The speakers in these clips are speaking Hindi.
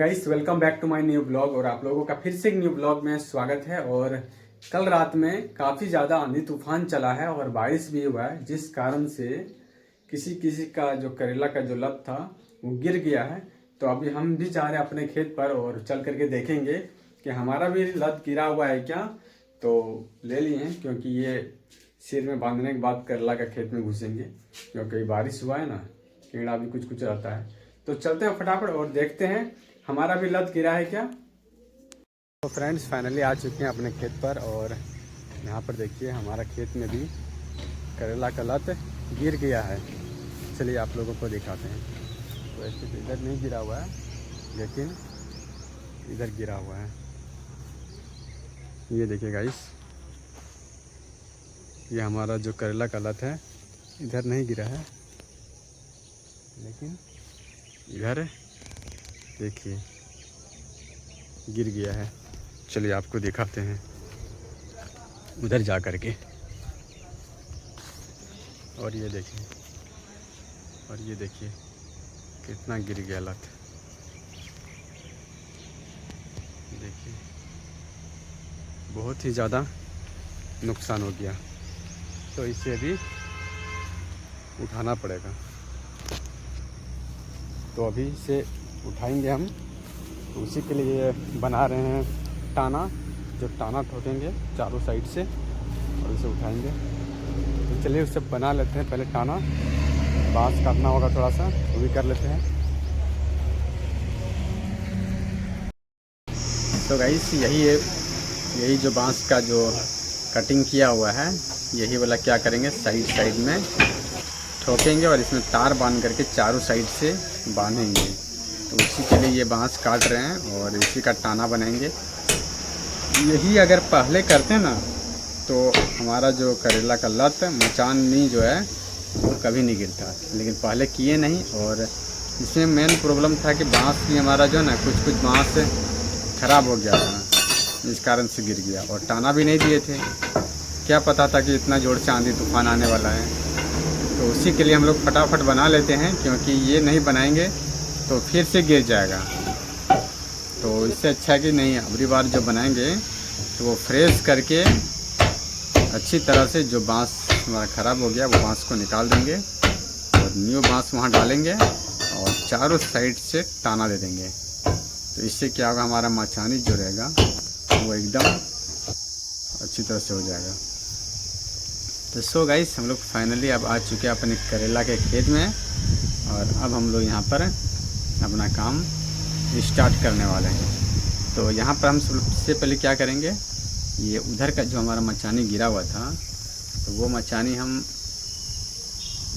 Guys, welcome back to my new blog. और आप लोगों का फिर से एक न्यू ब्लॉग में स्वागत है। और कल रात में काफ़ी ज़्यादा आंधी तूफान चला है और बारिश भी हुआ है, जिस कारण से किसी किसी का जो करेला का जो लत था वो गिर गया है। तो अभी हम भी जा रहे हैं अपने खेत पर और चल करके देखेंगे कि हमारा भी लत गिरा हुआ है क्या। तो ले लिए हैं, क्योंकि ये सिर में बांधने के बाद करेला का खेत में घुसेंगे, क्योंकि बारिश हुआ है ना, कीड़ा भी कुछ कुछ रहता है। तो चलते हैं फटाफट और देखते हैं हमारा भी लत गिरा है क्या। तो फ्रेंड्स, फाइनली आ चुके हैं अपने खेत पर और यहाँ पर देखिए हमारा खेत में भी करेला का लत गिर गया है। चलिए आप लोगों को दिखाते हैं। तो ऐसे तो इधर नहीं गिरा हुआ है, लेकिन इधर गिरा हुआ है। ये देखिए गाइस, ये हमारा जो करेला का लत है इधर नहीं गिरा है, लेकिन इधर देखिए गिर गया है। चलिए आपको दिखाते हैं उधर जा कर के। और ये देखिए कितना गिर गया लत। देखिए बहुत ही ज़्यादा नुकसान हो गया, तो इसे भी उठाना पड़ेगा। तो अभी इसे उठाएंगे हम। तो उसी के लिए बना रहे हैं टाना, जो टाना ठोकेंगे चारों साइड से और इसे उठाएंगे। तो चलिए उससे बना लेते हैं पहले टाना। बांस काटना होगा थोड़ा सा, वो भी कर लेते हैं। तो गाइस, यही जो बांस का जो कटिंग किया हुआ है, यही वाला क्या करेंगे, साइड साइड में ठोकेंगे और इसमें तार बांध करके चारों साइड से बांधेंगे। तो उसी के लिए ये बांस काट रहे हैं और इसी का टाना बनाएंगे। यही अगर पहले करते ना तो हमारा जो करेला का लत मचानी जो है वो कभी नहीं गिरता, लेकिन पहले किए नहीं। और इसमें मेन प्रॉब्लम था कि बांस भी हमारा जो है ना, कुछ बांस ख़राब हो गया था, इस कारण से गिर गया। और टाना भी नहीं दिए थे, क्या पता था कि इतना जोर से आंधी तूफान आने वाला है। तो उसी के लिए हम लोग फटाफट बना लेते हैं, क्योंकि ये नहीं बनाएंगे तो फिर से गिर जाएगा। तो इससे अच्छा है कि नहीं, अगली बार जो बनाएंगे तो वो फ्रेश करके अच्छी तरह से, जो बांस हमारा ख़राब हो गया वो बांस को निकाल देंगे और न्यू बांस वहाँ डालेंगे और चारों साइड से टाना दे देंगे। तो इससे क्या होगा, हमारा मचानी जो रहेगा वो एकदम अच्छी तरह से हो जाएगा। तो सो गाइस, हम लोग फाइनली अब आ चुके हैं अपने करेला के खेत में और अब हम लोग यहाँ पर अपना काम स्टार्ट करने वाले हैं। तो यहाँ पर हम सबसे पहले क्या करेंगे, ये उधर का जो हमारा मचानी गिरा हुआ था, तो वो मचानी हम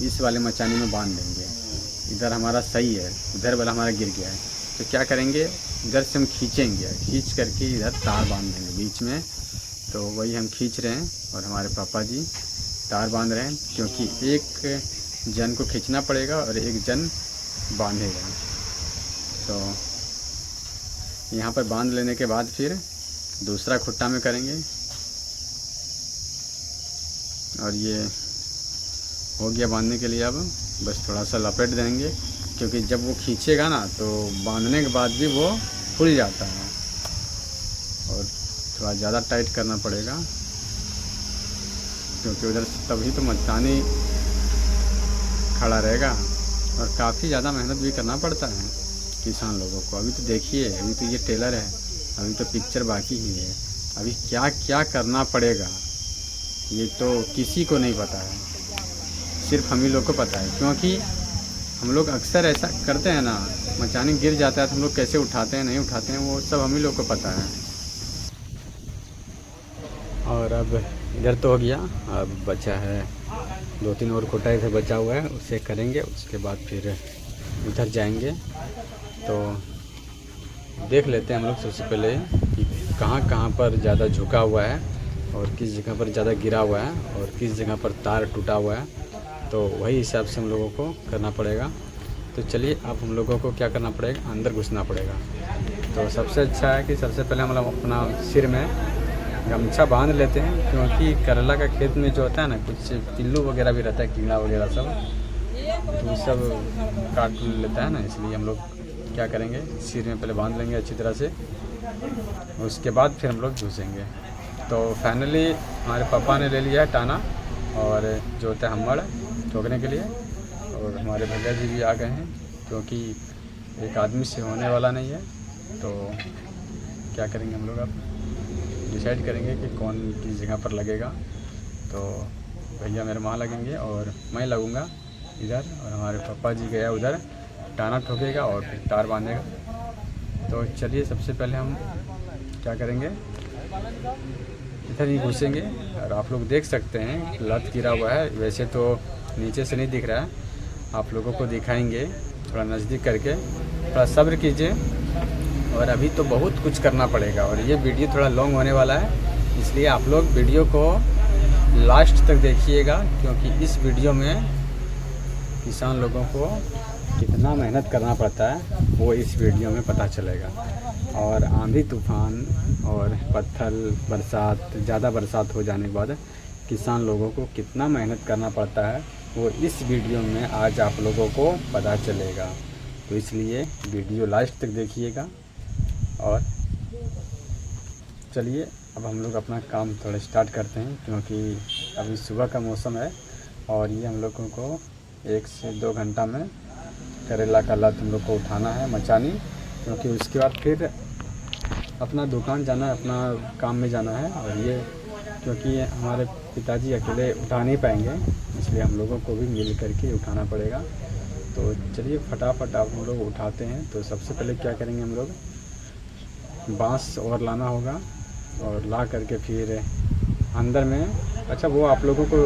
इस वाले मचानी में बांध देंगे। इधर हमारा सही है, उधर वाला हमारा गिर गया है। तो क्या करेंगे, इधर से हम खींचेंगे, खींच करके इधर तार बांध देंगे बीच में। तो वही हम खींच रहे हैं और हमारे पापा जी तार बांध रहे हैं, क्योंकि एक जन को खींचना पड़ेगा और एक जन बांधेगा। तो यहाँ पर बांध लेने के बाद फिर दूसरा खुट्टा में करेंगे और ये हो गया बांधने के लिए। अब बस थोड़ा सा लपेट देंगे, क्योंकि जब वो खींचेगा ना तो बांधने के बाद भी वो खुल जाता है और थोड़ा ज़्यादा टाइट करना पड़ेगा, क्योंकि उधर तभी तो मचानी खड़ा रहेगा। और काफ़ी ज़्यादा मेहनत भी करना पड़ता है किसान लोगों को। अभी तो देखिए, अभी तो ये टेलर है, अभी तो पिक्चर बाकी ही है। अभी क्या क्या करना पड़ेगा ये तो किसी को नहीं पता है, सिर्फ हम ही लोग को पता है। क्योंकि हम लोग अक्सर ऐसा करते हैं ना, मचानी गिर जाता है तो हम लोग कैसे उठाते हैं, नहीं उठाते हैं, वो सब हम ही लोग को पता है। और अब इधर तो हो गया, अब बचा है 2-3 और खुट्टा इधर बचा हुआ है, उसे करेंगे। उसके बाद फिर उधर जाएंगे। तो देख लेते हैं हम लोग सबसे पहले कि कहाँ कहाँ पर ज़्यादा झुका हुआ है और किस जगह पर ज़्यादा गिरा हुआ है और किस जगह पर तार टूटा हुआ है। तो वही हिसाब से हम लोगों को करना पड़ेगा। तो चलिए, अब हम लोगों को क्या करना पड़ेगा, अंदर घुसना पड़ेगा। तो सबसे अच्छा है कि सबसे पहले हम लोग अपना सिर में गमछा बांध लेते हैं, क्योंकि करेला का खेत में जो होता है ना, कुछ पिल्लू वगैरह भी रहता है, कीड़ा वगैरह सब, तो सब काट लेता है ना, इसलिए हम लोग क्या करेंगे, सिर में पहले बांध लेंगे अच्छी तरह से, उसके बाद फिर हम लोग घुसेंगे। तो फाइनली हमारे पापा ने ले लिया है टाना और जो होता है हम्मड़ ठोकने के लिए, और हमारे भैया जी भी आ गए हैं, क्योंकि एक आदमी से होने वाला नहीं है। तो क्या करेंगे हम लोग, अब डिसाइड करेंगे कि कौन किस जगह पर लगेगा। तो भैया मेरे वहाँ लगेंगे और मैं लगूँगा इधर, और हमारे पापा जी गया उधर, टाना ठोकेगा और फिर तार बांधेगा। तो चलिए सबसे पहले हम क्या करेंगे, इधर ही घुसेंगे। और आप लोग देख सकते हैं लत गिरा हुआ है, वैसे तो नीचे से नहीं दिख रहा है, आप लोगों को दिखाएंगे थोड़ा नज़दीक करके, थोड़ा सब्र कीजिए। और अभी तो बहुत कुछ करना पड़ेगा और ये वीडियो थोड़ा लॉन्ग होने वाला है, इसलिए आप लोग वीडियो को लास्ट तक देखिएगा, क्योंकि इस वीडियो में किसान लोगों को कितना मेहनत करना पड़ता है वो इस वीडियो में पता चलेगा। और आंधी तूफान और पत्थर बरसात, ज़्यादा बरसात हो जाने के बाद किसान लोगों को कितना मेहनत करना पड़ता है वो इस वीडियो में आज आप लोगों को पता चलेगा। तो इसलिए वीडियो लास्ट तक देखिएगा। और चलिए अब हम लोग अपना काम थोड़ा स्टार्ट करते हैं, क्योंकि अभी सुबह का मौसम है और ये हम लोगों को 1 से 2 घंटा में करेला का लत हम लोग को उठाना है, मचानी, क्योंकि उसके बाद फिर अपना दुकान जाना है, अपना काम में जाना है। और ये क्योंकि हमारे पिताजी अकेले उठा नहीं पाएंगे, इसलिए हम लोगों को भी मिल करके उठाना पड़ेगा। तो चलिए फटाफट आप हम लोग उठाते हैं। तो सबसे पहले क्या करेंगे, हम लोग बांस और लाना होगा, और ला करके फिर अंदर में, अच्छा वो आप लोगों को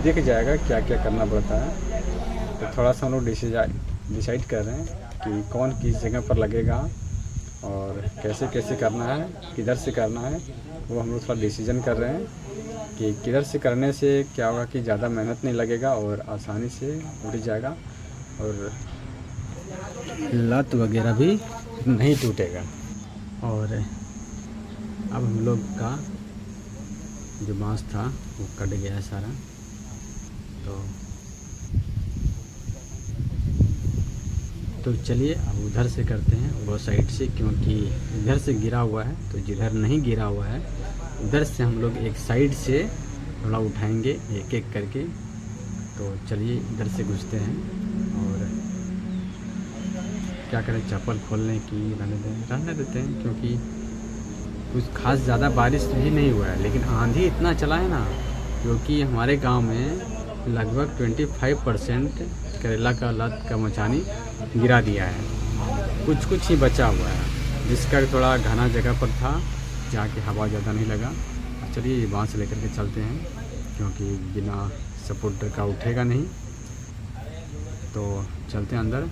दिख जाएगा क्या क्या करना पड़ता है। तो थोड़ा सा हम लोग डिसाइड कर रहे हैं कि कौन किस जगह पर लगेगा और कैसे कैसे करना है, किधर से करना है, वो हम लोग थोड़ा डिसीजन कर रहे हैं कि किधर से करने से क्या होगा कि ज़्यादा मेहनत नहीं लगेगा और आसानी से उठ जाएगा और लत वगैरह भी नहीं टूटेगा। और अब हम लोग का जो बांस था वो कट गया है सारा। तो चलिए अब उधर से करते हैं, वो साइड से, क्योंकि इधर से गिरा हुआ है, तो जिधर नहीं गिरा हुआ है उधर से हम लोग एक साइड से थोड़ा उठाएंगे एक एक करके। तो चलिए इधर से घुसते हैं और क्या करें, चप्पल खोलने की रहने देते हैं, क्योंकि कुछ खास ज़्यादा बारिश भी नहीं हुआ है, लेकिन आंधी इतना चला है ना, क्योंकि हमारे गांव में लगभग 25% करेला का लत का मचानी गिरा दिया है, कुछ कुछ ही बचा हुआ है, जिसका थोड़ा घना जगह पर था जहाँ की हवा ज़्यादा नहीं लगा। चलिए ये बांस लेकर के चलते हैं, क्योंकि बिना सपोर्टर का उठेगा नहीं। तो चलते हैं अंदर।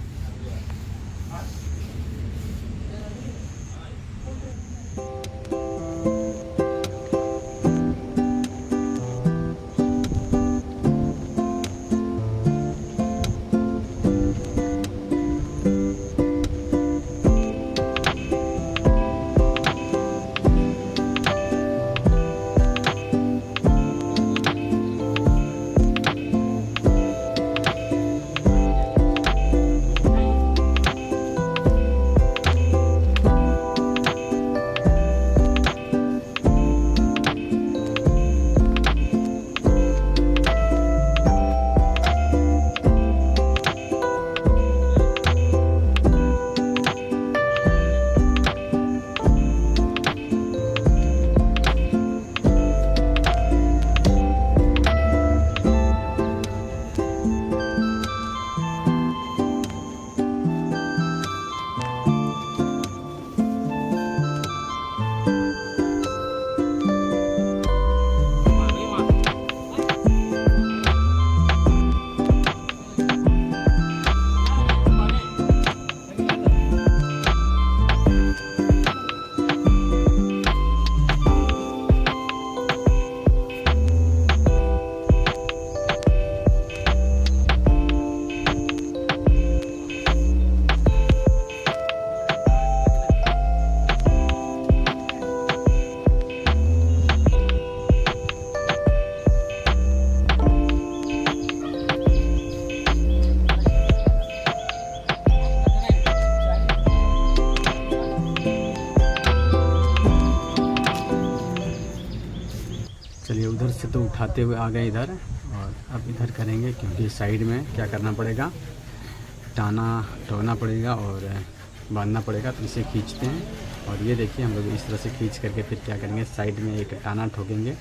उठाते हुए आ गए इधर, और अब इधर करेंगे क्योंकि साइड में क्या करना पड़ेगा, टाना ठोकना पड़ेगा और बांधना पड़ेगा। तो इसे खींचते हैं और ये देखिए हम लोग इस तरह से खींच करके फिर क्या करेंगे, साइड में एक टाना ठोकेंगे।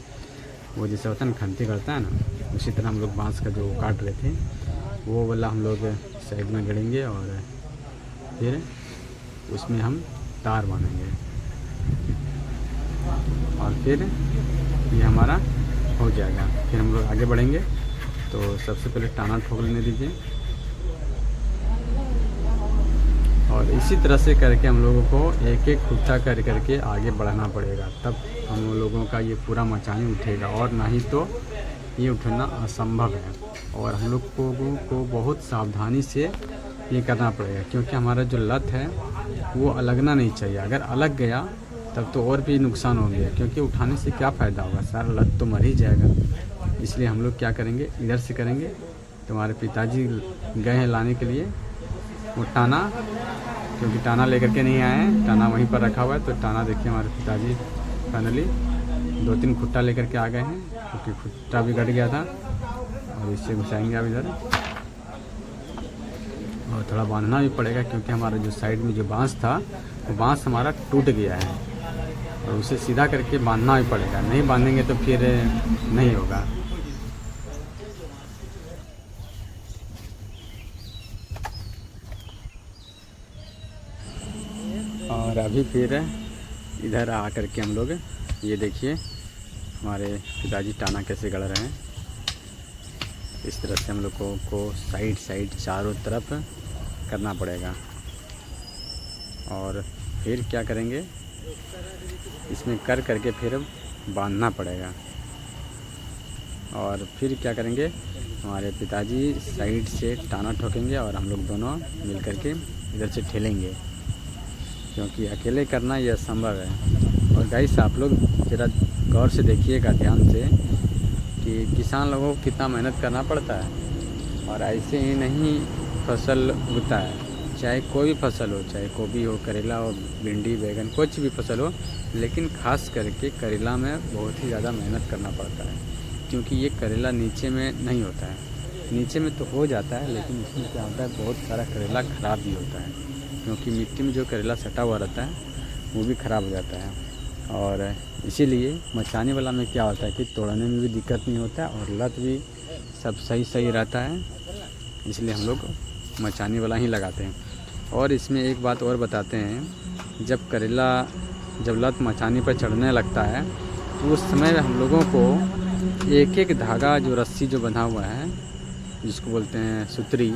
वो जैसे होता है ना खंती करता है ना, उसी तरह हम लोग बांस का जो काट रहे थे वो वाला हम लोग साइड में गड़ेंगे और फिर उसमें हम तार बांधेंगे और फिर ये हमारा हो जाएगा। फिर हम लोग आगे बढ़ेंगे। तो सबसे पहले टाना ठोक लेने दीजिए और इसी तरह से करके हम लोगों को एक एक खुट्टा कर करके आगे बढ़ना पड़ेगा, तब हम लोगों का ये पूरा मचानी उठेगा, और नहीं तो ये उठना असंभव है। और हम लोग को बहुत सावधानी से ये करना पड़ेगा क्योंकि हमारा जो लत है वो अलगना नहीं चाहिए। अगर अलग गया तब तो और भी नुकसान हो गया, क्योंकि उठाने से क्या फ़ायदा होगा, सारा लत तो मर ही जाएगा। इसलिए हम लोग क्या करेंगे, इधर से करेंगे। तो हमारे पिताजी गए हैं लाने के लिए वो टाना, क्योंकि टाना लेकर के नहीं आए हैं, टाना वहीं पर रखा हुआ है। तो टाना देखिए हमारे पिताजी फाइनली 2-3 खुट्टा लेकर के आ गए हैं, क्योंकि खुट्टा भी कट गया था। और इससे घुसाएंगे अब इधर, और थोड़ा बांधना भी पड़ेगा क्योंकि हमारा जो साइड में जो बांस था वो बांस हमारा टूट गया है, और उसे सीधा करके बांधना भी पड़ेगा। नहीं बांधेंगे तो फिर नहीं होगा। और अभी फिर इधर आ करके हम लोग ये देखिए हमारे पिताजी टाना कैसे गढ़ रहे हैं। इस तरह से हम लोगों को साइड साइड चारों तरफ करना पड़ेगा। और फिर क्या करेंगे, इसमें कर करके फिर बांधना पड़ेगा। और फिर क्या करेंगे, हमारे पिताजी साइड से टाना ठोकेंगे और हम लोग दोनों मिल करके इधर से ठेलेंगे, क्योंकि अकेले करना यह असंभव है। और गाइस आप लोग ज़रा गौर से देखिएगा, ध्यान से, कि किसान लोगों को कितना मेहनत करना पड़ता है। और ऐसे ही नहीं फसल उगता है, चाहे कोई भी फसल हो, चाहे गोभी हो, करेला हो, भिंडी, बैगन, कुछ भी फसल हो, लेकिन ख़ास करके करेला में बहुत ही ज़्यादा मेहनत करना पड़ता है, क्योंकि ये करेला नीचे में नहीं होता है। नीचे में तो हो जाता है, लेकिन इसमें क्या होता है, बहुत सारा करेला ख़राब भी होता है, क्योंकि मिट्टी में जो करेला सटा हुआ रहता है वो भी ख़राब हो जाता है। और इसीलिए मचाने वाला में क्या होता है कि तोड़ने में भी दिक्कत नहीं होता है और लत भी सब सही सही रहता है। इसलिए हम लोग मचाने वाला ही लगाते हैं। और इसमें एक बात और बताते हैं, जब लत मचाने पर चढ़ने लगता है तो उस समय हम लोगों को एक एक धागा, जो रस्सी जो बंधा हुआ है जिसको बोलते हैं सुतरी,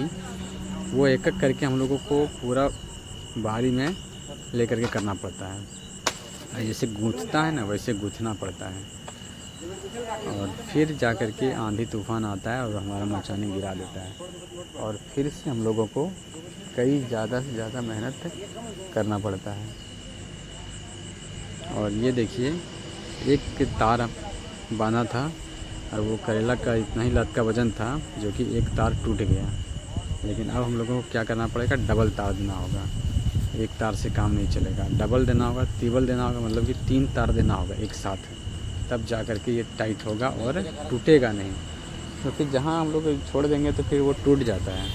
वो एक एक करके हम लोगों को पूरा बाहरी में लेकर के करना पड़ता है। जैसे गूँथता है ना, वैसे गूँथना पड़ता है। और फिर जा कर के आंधी तूफान आता है और हमारा मचानी गिरा देता है, और फिर से हम लोगों को कई ज़्यादा से ज़्यादा मेहनत करना पड़ता है। और ये देखिए एक तार बांधा था और वो करेला का इतना ही लत का वज़न था, जो कि एक तार टूट गया। लेकिन अब हम लोगों को क्या करना पड़ेगा, डबल तार देना होगा। एक तार से काम नहीं चलेगा, डबल देना होगा, ट्रिपल देना होगा, मतलब कि 3 तार देना होगा एक साथ, तब जा कर के ये टाइट होगा और टूटेगा नहीं। तो फिर जहाँ हम लोग छोड़ देंगे तो फिर वो टूट जाता है,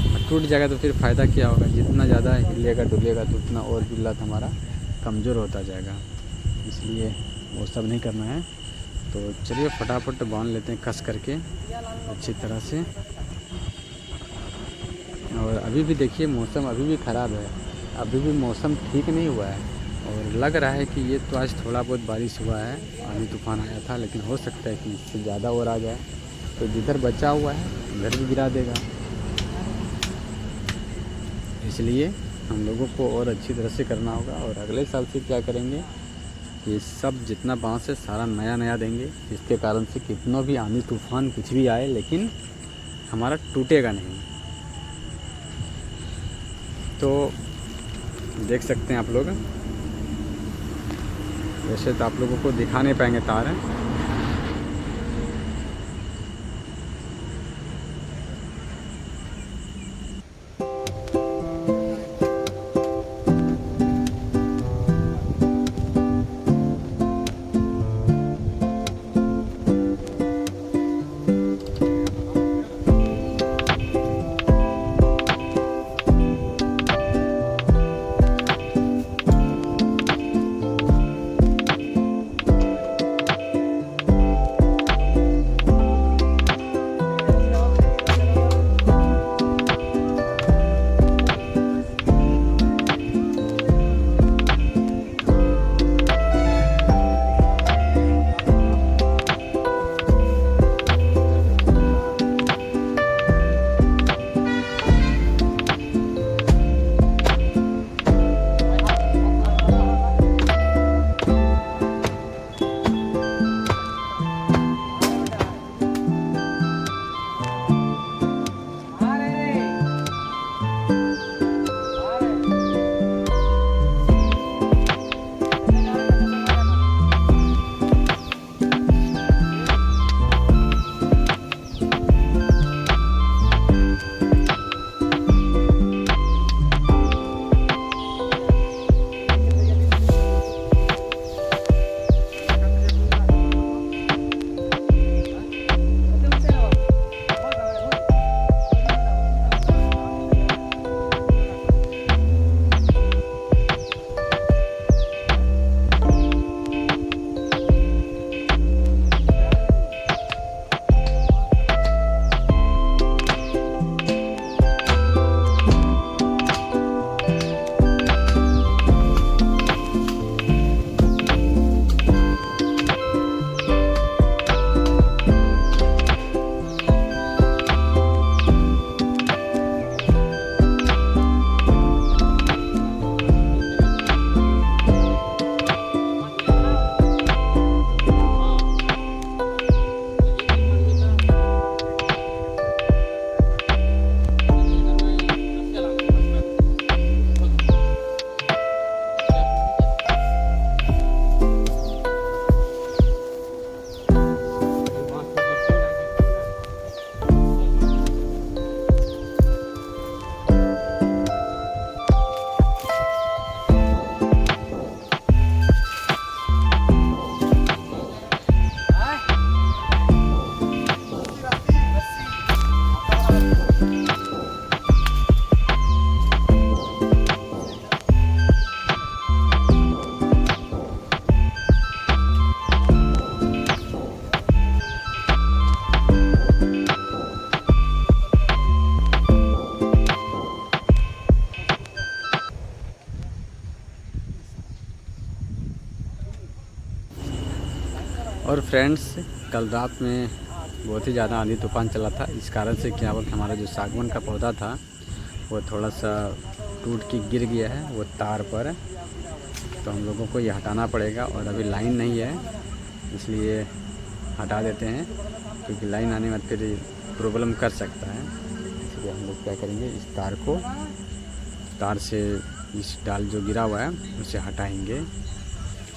और टूट जाएगा तो फिर फ़ायदा क्या होगा, जितना ज़्यादा हिलेगा डुलेगा तो उतना और भी लत हमारा कमज़ोर होता जाएगा। इसलिए वो सब नहीं करना है। तो चलिए फटाफट बांध लेते हैं कस करके अच्छी तरह से। और अभी भी देखिए मौसम अभी भी ख़राब है, अभी भी मौसम ठीक नहीं हुआ है, और लग रहा है कि ये तो आज थोड़ा बहुत बारिश हुआ है, आंधी तूफान आया था, लेकिन हो सकता है कि इससे ज़्यादा और आ जाए। तो जिधर बचा हुआ है उधर भी गिरा देगा। इसलिए हम लोगों को और अच्छी तरह से करना होगा। और अगले साल से क्या करेंगे, ये सब जितना बांस है सारा नया नया देंगे, जिसके कारण से कितना भी आंधी तूफान कुछ भी आए लेकिन हमारा टूटेगा नहीं। तो देख सकते हैं आप लोग, वैसे तो आप लोगों को दिखा नहीं पाएंगे तार, और फ्रेंड्स, कल रात में बहुत ही ज़्यादा आंधी तूफान चला था। इस कारण से क्या हुआ कि हमारा जो सागवान का पौधा था वो थोड़ा सा टूट के गिर गया है वो तार पर। तो हम लोगों को ये हटाना पड़ेगा और अभी लाइन नहीं है, इसलिए हटा देते हैं, क्योंकि लाइन आने में फिर प्रॉब्लम कर सकता है। इसलिए हम लोग क्या करेंगे, इस तार से इस डाल जो गिरा हुआ है उसे हटाएंगे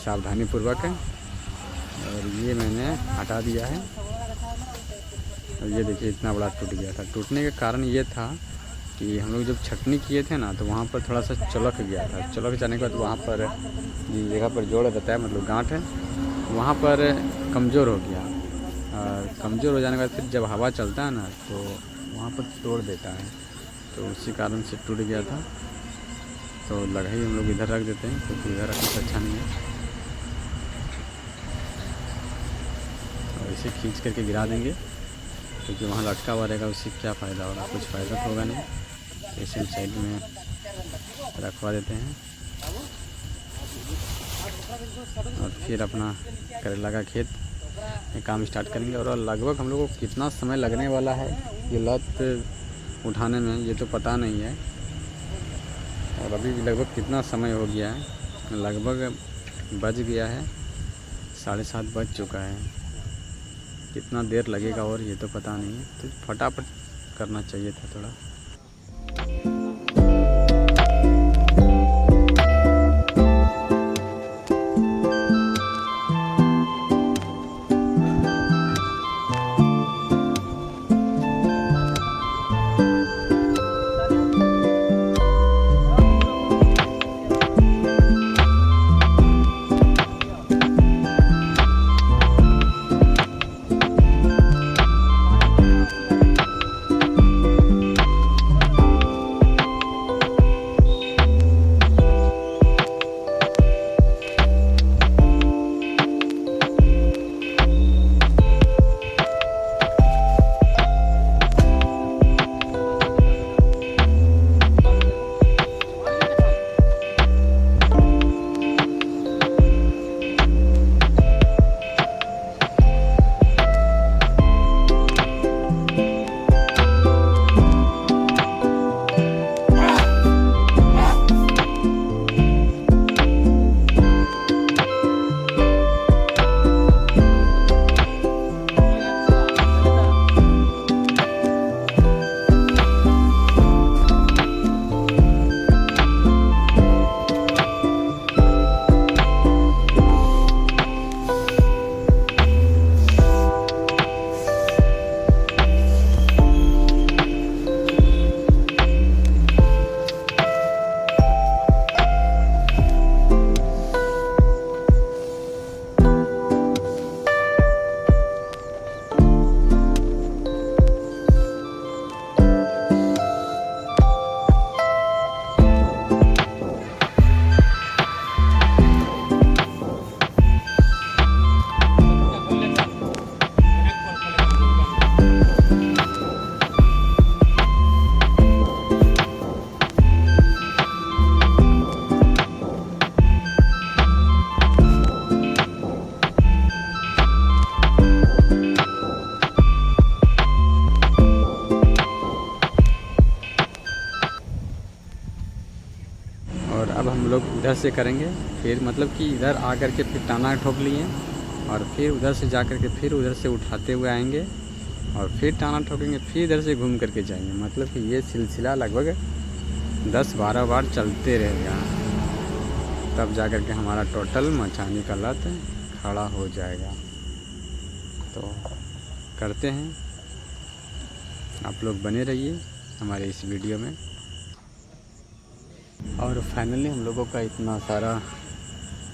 सावधानीपूर्वक। और ये मैंने हटा दिया है। और ये देखिए इतना बड़ा टूट गया था। टूटने का कारण ये था कि हम लोग जब छटनी किए थे ना, तो वहाँ पर थोड़ा सा चलक गया था। चलक जाने के बाद वहाँ पर जिस जगह पर जोड़ रहता है, मतलब गांठ है, वहाँ पर कमज़ोर हो गया। और कमज़ोर हो जाने के बाद फिर जब हवा चलता है ना, तो वहाँ पर तोड़ देता है। तो उसी कारण से टूट गया था। तो लगा ही हम लोग इधर रख देते हैं, क्योंकि इधर रखना तो अच्छा नहीं है। और इसे खींच करके गिरा देंगे, क्योंकि वहाँ लटका हुआ रहेगा, उससे क्या फ़ायदा होगा, कुछ फ़ायदा तो होगा नहीं। इसे साइड में रखवा देते हैं और फिर अपना करेला का खेत में काम स्टार्ट करेंगे। और लगभग हम लोगों को कितना समय लगने वाला है ये लत उठाने में, ये तो पता नहीं है। और अभी भी लगभग कितना समय हो गया है, लगभग बज गया है 7:30 बज चुका है। कितना देर लगेगा और ये तो पता नहीं है। तो फटाफट करना चाहिए था थोड़ा। और अब हम लोग इधर से करेंगे, फिर मतलब कि इधर आकर के फिर टाना ठोक लिए और फिर उधर से जा कर के फिर उधर से उठाते हुए आएंगे और फिर टाना ठोकेंगे, फिर इधर से घूम करके जाएंगे। मतलब कि ये सिलसिला लगभग 10-12 बार चलते रहेगा, तब जा कर के हमारा टोटल मचानी का लत खड़ा हो जाएगा। तो करते हैं, आप लोग बने रहिए हमारे इस वीडियो में। और फाइनली हम लोगों का इतना सारा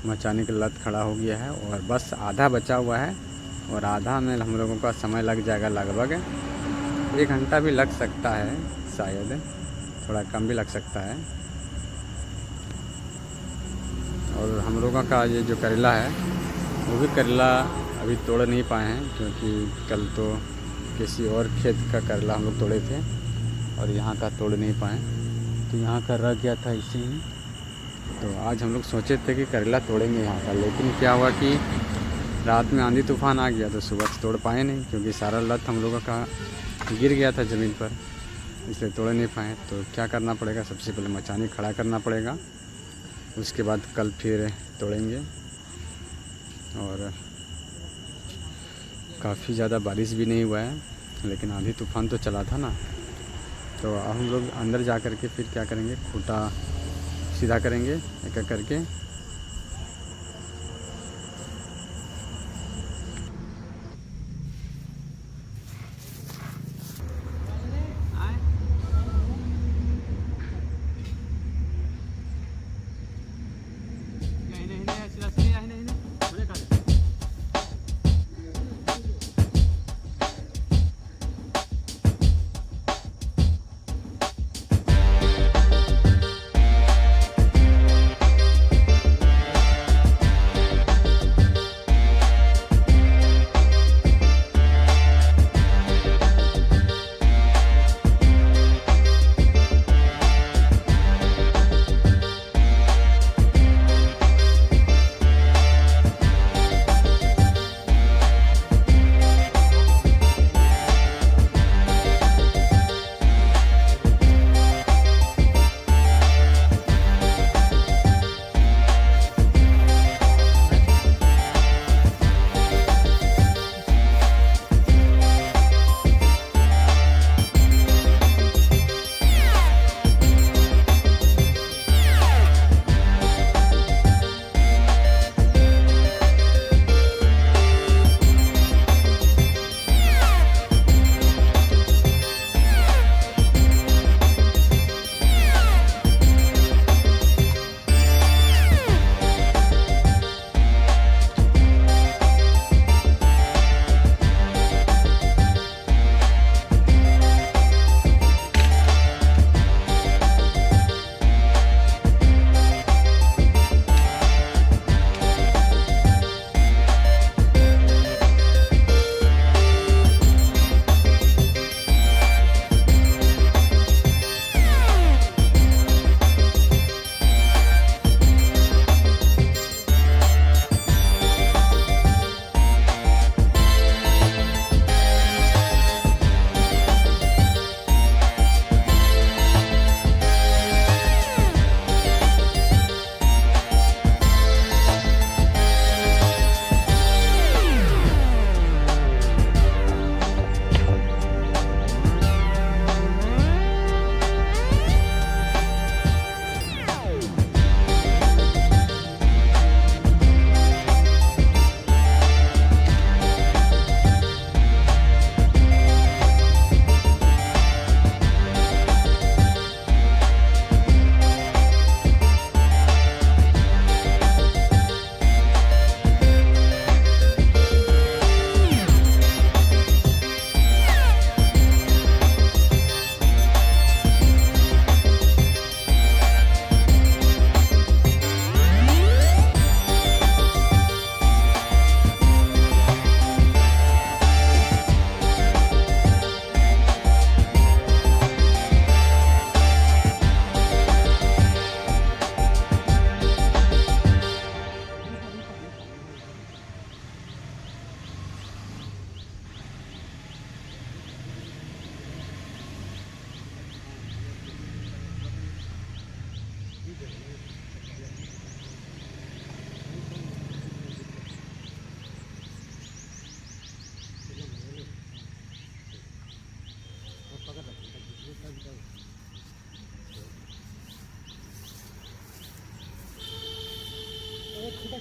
मचाने का लत खड़ा हो गया है और बस आधा बचा हुआ है। और आधा में हम लोगों का समय लग जाएगा, लगभग 1 घंटा भी लग सकता है, शायद थोड़ा कम भी लग सकता है। और हम लोगों का ये जो करेला है वो भी करेला अभी तोड़ नहीं पाए हैं, क्योंकि कल तो किसी और खेत का करेला हम लोग तोड़े थे और यहाँ का तोड़ नहीं पाए, तो यहाँ का रह गया था इसी में। तो आज हम लोग सोचे थे कि करेला तोड़ेंगे यहाँ का, लेकिन क्या हुआ कि रात में आंधी तूफान आ गया तो सुबह से तोड़ पाए नहीं, क्योंकि सारा लत हम लोगों का गिर गया था ज़मीन पर, इसलिए तोड़ नहीं पाए। तो क्या करना पड़ेगा, सबसे पहले मचानी खड़ा करना पड़ेगा, उसके बाद कल फिर तोड़ेंगे। और काफ़ी ज़्यादा बारिश भी नहीं हुआ है, लेकिन आंधी तूफान तो चला था ना। तो अब हम लोग अंदर जा कर के फिर क्या करेंगे, खूंटा सीधा करेंगे एक एक करके।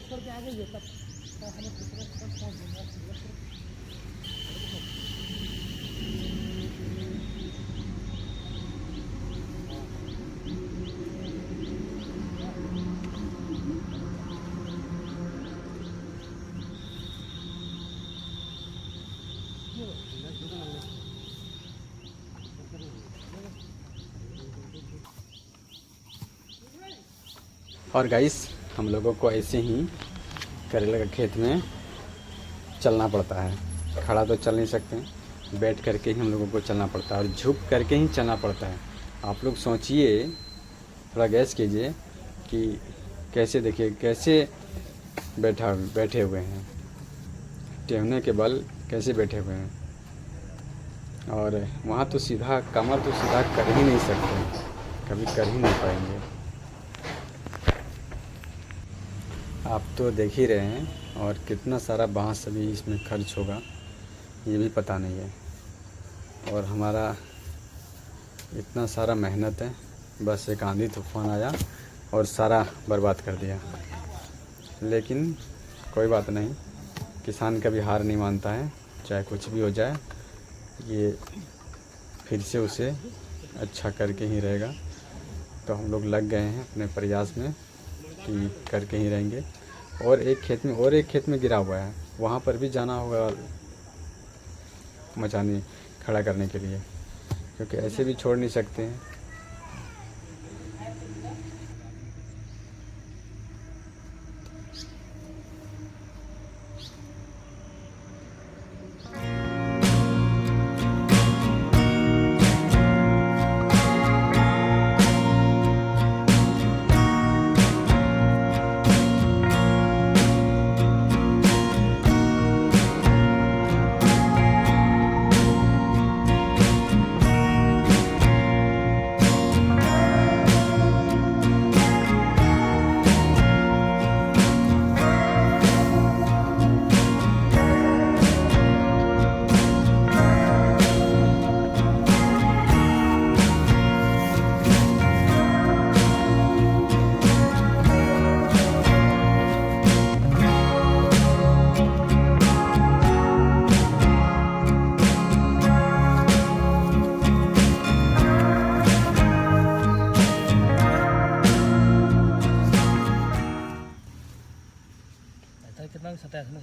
छोड़ के आ जाइए तब हमें दूसरे पहुँच देंगे। और गाइस हम लोगों को ऐसे ही करेले के खेत में चलना पड़ता है। खड़ा तो चल नहीं सकते, बैठ करके ही हम लोगों को चलना पड़ता है और झुक करके ही चलना पड़ता है। आप लोग सोचिए, थोड़ा गैस कीजिए कि कैसे, देखिए कैसे बैठे हुए हैं। टेहने के बल कैसे बैठे हुए हैं। और वहाँ तो सीधा कमर तो सीधा कर ही नहीं सकते, कभी कर ही नहीं पाएंगे। आप तो देख ही रहे हैं, और कितना सारा बांस अभी इसमें खर्च होगा ये भी पता नहीं है। और हमारा इतना सारा मेहनत है, बस एक आंधी तूफान आया और सारा बर्बाद कर दिया। लेकिन कोई बात नहीं, किसान कभी हार नहीं मानता है, चाहे कुछ भी हो जाए ये फिर से उसे अच्छा करके ही रहेगा। तो हम लोग लग गए हैं अपने प्रयास में कि करके ही रहेंगे। और एक खेत में गिरा हुआ है, वहाँ पर भी जाना होगा मचाने खड़ा करने के लिए, क्योंकि ऐसे भी छोड़ नहीं सकते हैं। कितना भी सताया समझ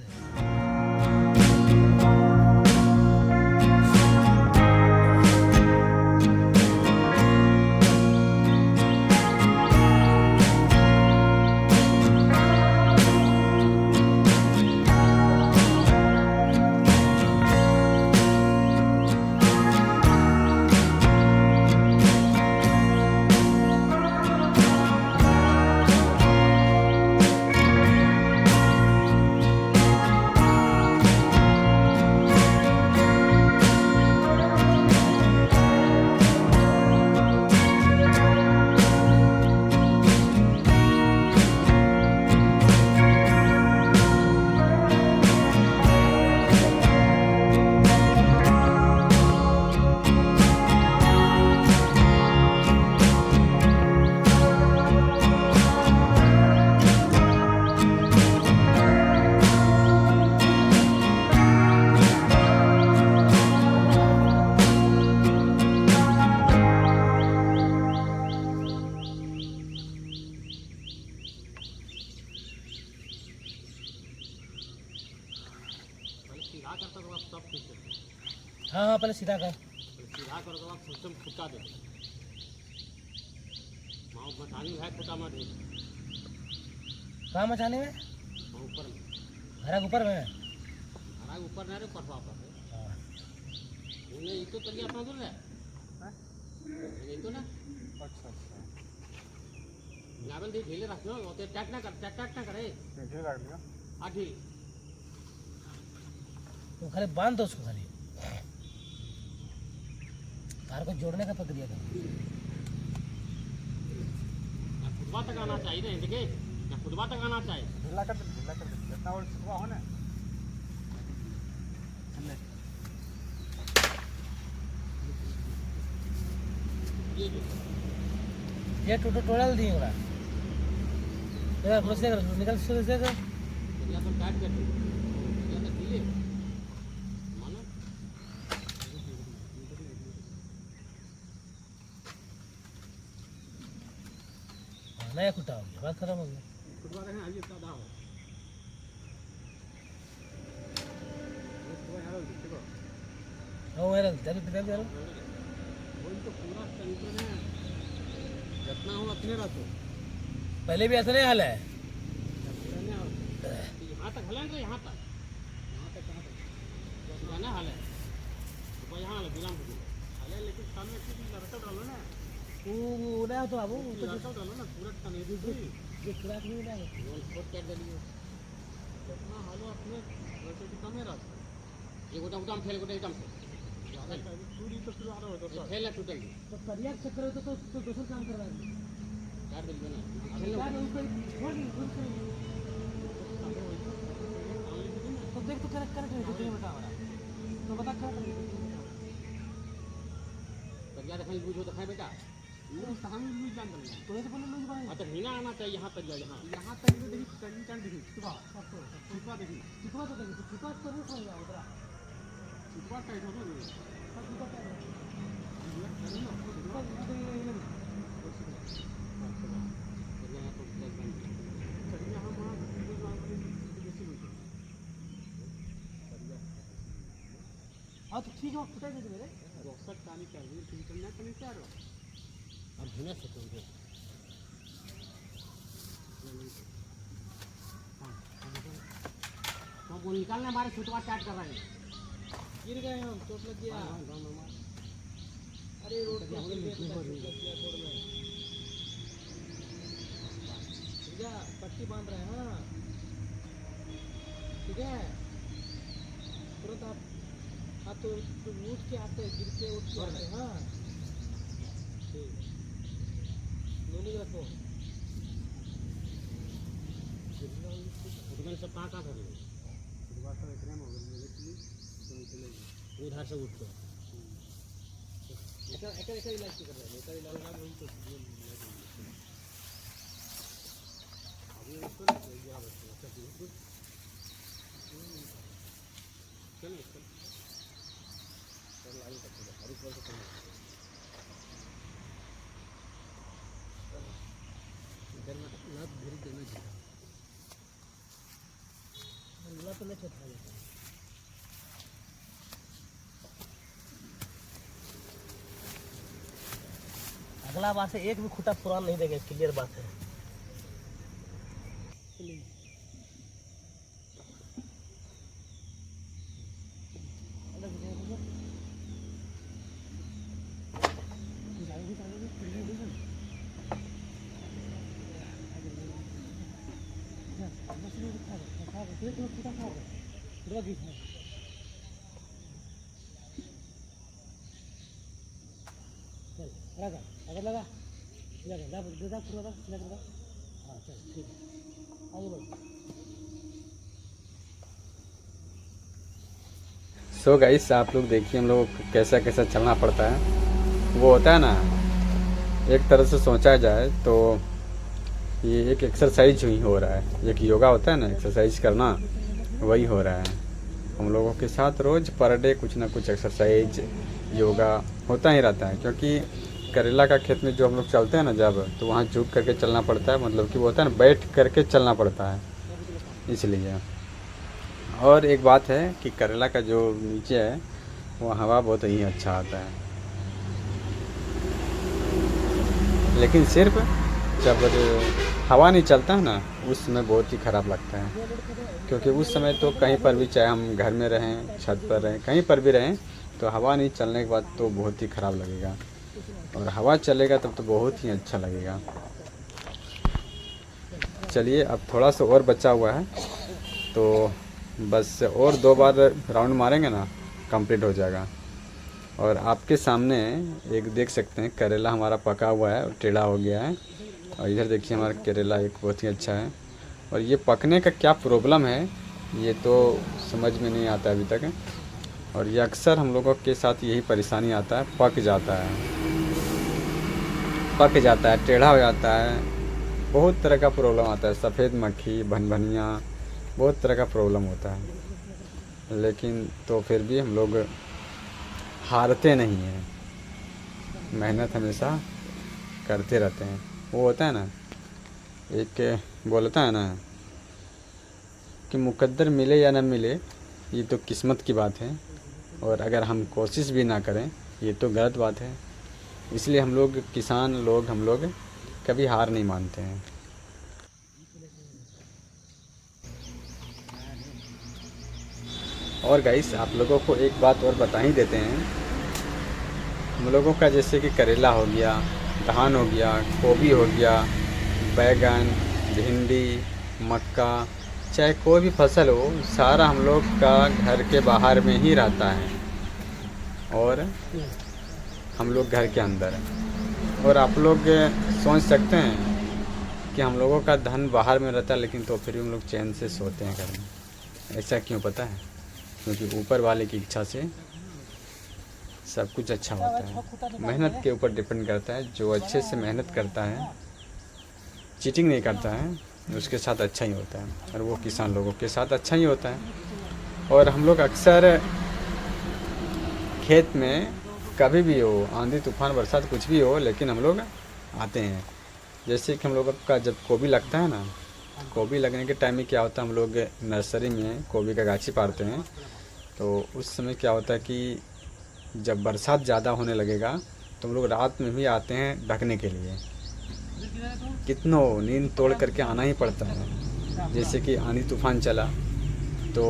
हाँ हाँ पहले सीधा कर सीधा कर दो, सिस्टम खुदा दे माँ मचानी है खुदा मत दे कहाँ मचाने में ऊपर में हरा ऊपर में हरा ऊपर ना रे पटवा पर हाँ ये तो तलिया अपना दूर है ये तो ना अच्छा अच्छा नावल दी ढीले रख लो और टैट ना करे ढीले रख लिया। हाँ ढील तो खाली बांध दो उसको, खाली तार को जोड़ने का प्रक्रिया करो। खुदवा तक आना चाहिए ना देखे ना खुदवा तक आना चाहिए ढीला कर दे जितना और सुबह हो ना। ये टोटो टोड़ल दी होगा ये प्रोसेस कर निकल से कर या तो काट कर दो या तो ढीले मानो नया कुटा हो गया, बात खत्म हो गया। खुदवा रहे हैं आज इतना दाव ओ मेरा जल्दी पिता यार वो तो पूरा तंत्र है जितना हो अपने रखो पहले भी ऐसा नहीं हाल है। यहाँ तक हलेंगे यहाँ तक कहाँ तक जाना हाल है तो यहाँ हाल गुलाम हाल है लेकिन सामने लड़का डालो ना वो ना तो अब लड़का डालो ना पूरा टने ये खुराक नहीं ना खोद कर दिलिए जितना हालो अपने वैसे कि कमे रहता है एगो उदाम फेल गोटे एकदम से पूरी तो फिर आ रहा है तो फेल ना टूटल तो करियर चक्कर होता तो दूसरा काम कर रहा है काट दियो ना यार उसको छोड़ दी तो देख तो करेक्ट करेक्ट है बता हमारा तो बता क्या करेंगे तो ज्यादा खाली बुझो तो खाए बेटा ये कहां लूज जान दे तो ऐसे बोले लूज बनाए तो हिना आना चाहिए यहां तक यहां तक देखी कहीं काट देखी छुपा देखी छुपा तो देखिए छुपा तो नहीं समझा उधर छुपा टाइट हो गई छुपा क्या है हाँ तो ठीक है फुटा दे मेरे रॉक्सट पानी चाहिए तुम करना कहीं क्या रो अब हिना से तुम तो वो निकालने हमारे छुटवा स्टार्ट कर रहे हैं गिर गए हम चोट लग गया अरे रोड पे गिर गए चोट लग गया रोड में भैया पट्टी बांध रहे हैं हाँ ठीक है तुरंत आप हाँ तो उठ के आते गिर के उठ के आते हाँ ठीक नोनी रखो सब कहाँ कर रहे उधर से उठ ऐसा इलाज कर रहे हैं ऐसा इलाज वही तो इधर में लात धीरे देना चाहिए मिला तो नहीं चलता है अगला बार से एक भी खूटा पुराना नहीं देंगे क्लियर बात है लगा अगर लगा लगा लगा पूरा लगा हाँ चल ठीक है आगे बढ़ो सो गाइस आप लोग देखिए हम लोग को कैसा कैसा चलना पड़ता है वो होता है ना एक तरह से सोचा जाए तो ये एक एक्सरसाइज ही हो रहा है एक योगा होता है ना एक्सरसाइज करना वही हो रहा है हम लोगों के साथ रोज़ पर डे कुछ ना कुछ एक्सरसाइज योगा होता ही रहता है क्योंकि करेला का खेत में जो हम लोग चलते हैं ना जब तो वहाँ झुक करके चलना पड़ता है मतलब कि वो होता है ना बैठ करके चलना पड़ता है इसलिए और एक बात है कि करेला का जो नीचे है वो हवा बहुत ही अच्छा आता है लेकिन सिर्फ जब हवा नहीं चलता है ना उस समय बहुत ही ख़राब लगता है क्योंकि उस समय तो कहीं पर भी चाहे हम घर में रहें छत पर रहें कहीं पर भी रहें तो हवा नहीं चलने के बाद तो बहुत ही ख़राब लगेगा और हवा चलेगा तब तो बहुत ही अच्छा लगेगा। चलिए अब थोड़ा सा और बचा हुआ है तो बस और 2 बार राउंड मारेंगे ना कंप्लीट हो जाएगा। और आपके सामने एक देख सकते हैं करेला हमारा पका हुआ है और टेढ़ा हो गया है और इधर देखिए हमारा करेला एक बहुत ही अच्छा है और ये पकने का क्या प्रॉब्लम है ये तो समझ में नहीं आता अभी तक और ये अक्सर हम लोगों के साथ यही परेशानी आता है पक जाता है टेढ़ा हो जाता है बहुत तरह का प्रॉब्लम आता है सफ़ेद मक्खी भनभनिया बहुत तरह का प्रॉब्लम होता है लेकिन तो फिर भी हम लोग हारते नहीं हैं मेहनत हमेशा करते रहते हैं। वो होता है ना एक बोलता है ना कि मुकद्दर मिले या ना मिले ये तो किस्मत की बात है और अगर हम कोशिश भी ना करें ये तो गलत बात है। इसलिए हम लोग किसान लोग हम लोग कभी हार नहीं मानते हैं। और गाइस आप लोगों को एक बात और बता ही देते हैं हम लोगों का जैसे कि करेला हो गया धान हो गया गोभी हो गया बैगन भिंडी मक्का चाहे कोई भी फसल हो, सारा हम लोग का घर के बाहर में ही रहता है और हम लोग घर के अंदर हैं। और आप लोग सोच सकते हैं कि हम लोगों का धन बाहर में रहता है, लेकिन तो फिर भी हम लोग चैन से सोते हैं घर में। ऐसा क्यों पता है? क्योंकि ऊपर वाले की इच्छा से सब कुछ अच्छा होता है। मेहनत के ऊपर डिपेंड करता है। जो अच्छे से मेहनत करता है, चीटिंग नहीं करता है, उसके साथ अच्छा ही होता है। और वो किसान लोगों के साथ अच्छा ही होता है। और हम लोग अक्सर खेत में कभी भी हो, आंधी तूफान बरसात कुछ भी हो, लेकिन हम लोग आते हैं। जैसे कि हम लोग का जब गोभी लगता है ना, गोभी लगने के टाइम में क्या होता है, हम लोग नर्सरी में गोभी का गाछी पारते हैं। तो उस समय क्या होता है कि जब बरसात ज़्यादा होने लगेगा तो हम लोग रात में भी आते हैं ढकने के लिए। कितनों नींद तोड़ करके आना ही पड़ता है। जैसे कि आंधी तूफान चला तो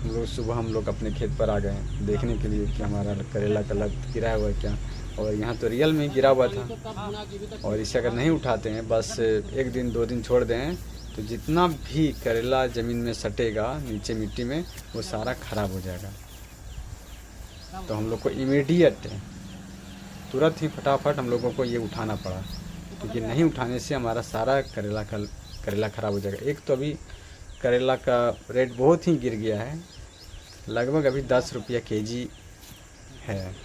हम लोग सुबह हम लोग अपने खेत पर आ गए देखने के लिए कि हमारा करेला का लत गिरा हुआ है क्या। और यहाँ तो रियल में गिरा हुआ था। और इसे अगर नहीं उठाते हैं, बस 1 दिन 2 दिन छोड़ दें, तो जितना भी करेला ज़मीन में सटेगा नीचे मिट्टी में, वो सारा ख़राब हो जाएगा। तो हम लोग को इमीडिएट तुरंत ही फटाफट हम लोगों को ये उठाना पड़ा, क्योंकि नहीं उठाने से हमारा सारा करेला ख़राब हो जाएगा। एक तो अभी करेला का रेट बहुत ही गिर गया है, लगभग अभी 10 रुपया केजी है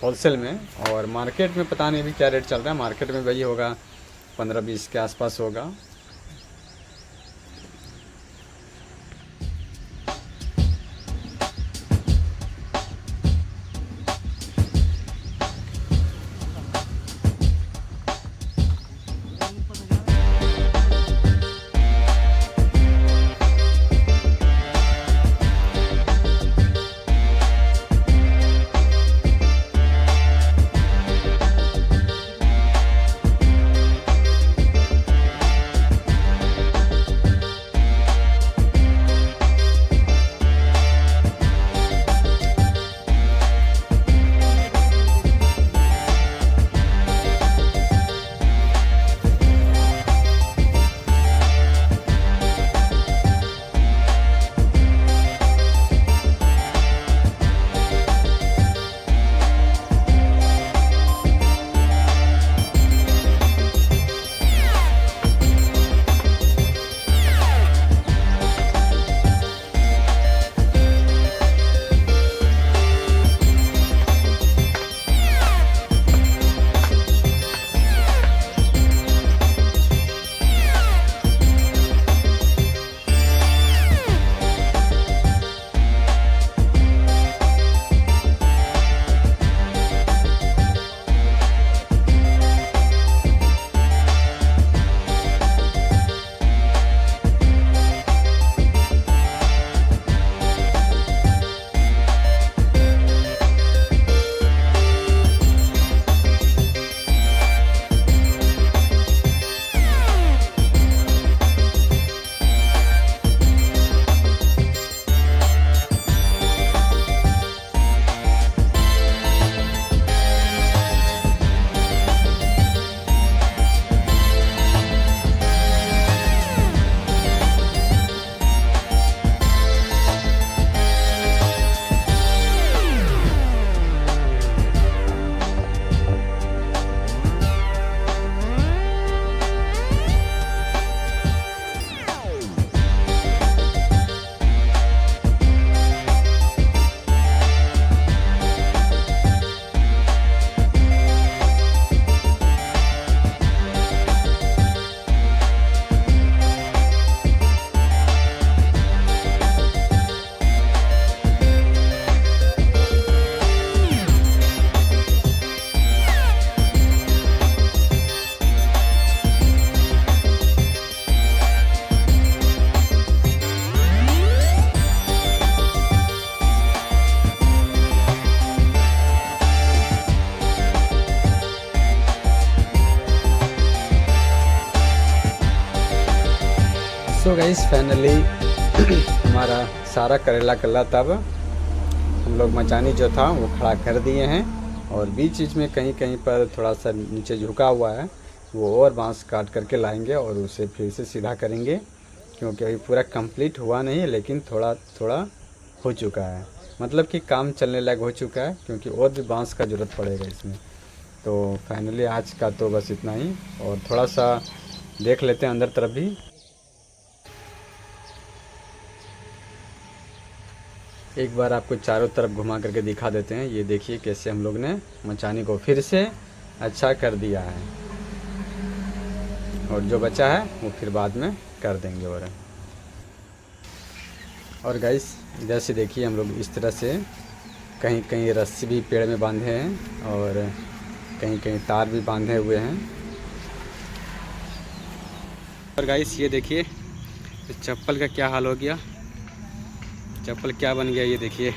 होलसेल में। और मार्केट में पता नहीं अभी क्या रेट चल रहा है। मार्केट में वही होगा 15-20 के आसपास होगा। सो गाइस फाइनली हमारा सारा करेला कल्ला तब हम लोग मचानी जो था वो खड़ा कर दिए हैं। और बीच बीच में कहीं कहीं पर थोड़ा सा नीचे झुका हुआ है, वो और बांस काट करके लाएंगे और उसे फिर से सीधा करेंगे क्योंकि अभी पूरा कंप्लीट हुआ नहीं है, लेकिन थोड़ा थोड़ा हो चुका है, मतलब कि काम चलने लायक हो चुका है, क्योंकि और भी बांस का ज़रूरत पड़ेगा इसमें। तो फाइनली आज का तो बस इतना ही, और थोड़ा सा देख लेते हैं अंदर तरफ भी। एक बार आपको चारों तरफ घुमा करके दिखा देते हैं। ये देखिए कैसे हम लोग ने मचानी को फिर से अच्छा कर दिया है, और जो बचा है वो फिर बाद में कर देंगे। और गाइस इधर से देखिए, हम लोग इस तरह से कहीं कहीं रस्सी भी पेड़ में बांधे हैं, और कहीं कहीं तार भी बांधे हुए हैं। और गाइस ये देखिए चप्पल का क्या हाल हो गया, चप्पल क्या बन गया ये देखिए।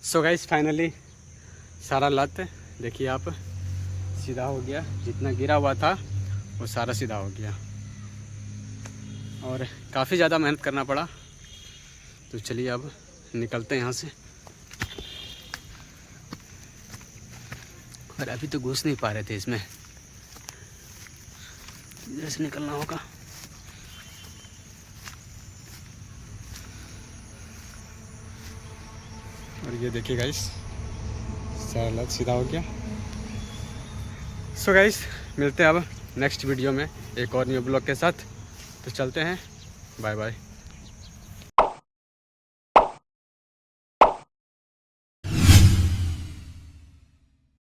सो गाइस फाइनली सारा लत देखिए आप सीधा हो गया, जितना गिरा हुआ था वो सारा सीधा हो गया, और काफ़ी ज़्यादा मेहनत करना पड़ा। तो चलिए अब निकलते हैं यहाँ से। और अभी तो घुस नहीं पा रहे थे इसमें, इधर से निकलना होगा। और ये देखिए गाइस सारा लत सीधा हो गया। सो गाइस मिलते हैं अब नेक्स्ट वीडियो में एक और न्यू ब्लॉग के साथ। तो चलते हैं, बाय बाय।